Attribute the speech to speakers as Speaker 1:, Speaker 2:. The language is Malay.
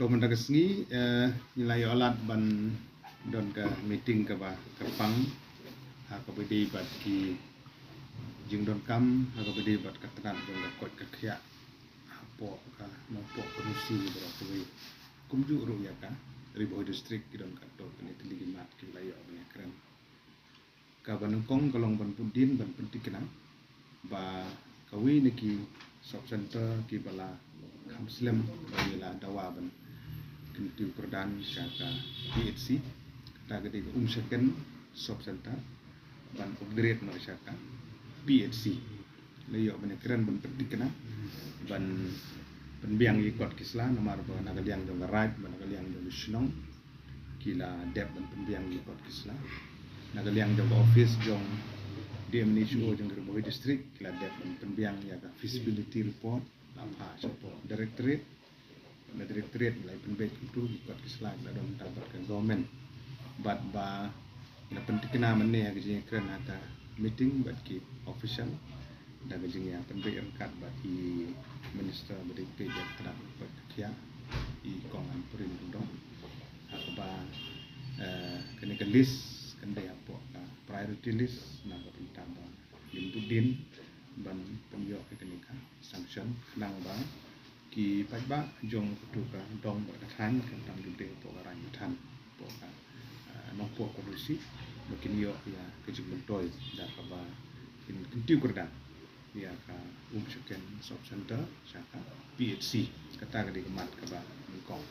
Speaker 1: Kau mendagasngi nilai alat ban don ka meeting ka ba kapang ka bedi bat ki jing don kam ka bedi bat ka tenan don ka kot ka khya po ka no po korusi bro ko kumju ru ya ka ribo district ki don ka to ni tiligi mat ki layo ne keren ka banungkong kalong ban pudin ban pentikna ba kawi niki shop center ki bala kamslem bala dawa ban kintu perdan syaka PHC ta gede second shop center ban upgrade no syaka PHC layo ban keren ban pentikna ban penbiang ikot kisla nomor ba nagaliang dong right ban nagaliang dong snong kila dep ban penbiang ikot kisla nagaliang dong office jong DMNHO jong Riboy district kila dep ban penbiang ya ka feasibility report lapha support directorate na directorate lai penbet itu ikot kisla la dong dapat ke government bat ba na pentikna menne ya gejing keren ata meeting bat ki official da gejing ya penbet kat bat i minister beri pejak terang bat kia i kongan purin dong akba kene ke list kende apo priority list na ka pintamba limpudin ban penyo kene ka sanction nang ba ki pajba jong kutuka dong berkatan tentang dude po garang tan po ka nopo kodusi makin yo ya kejung mentoy da ka ba kin kintiu kurdan ya ka umsuken shop center syaka PHC kata ka di kemat ka ba mengkong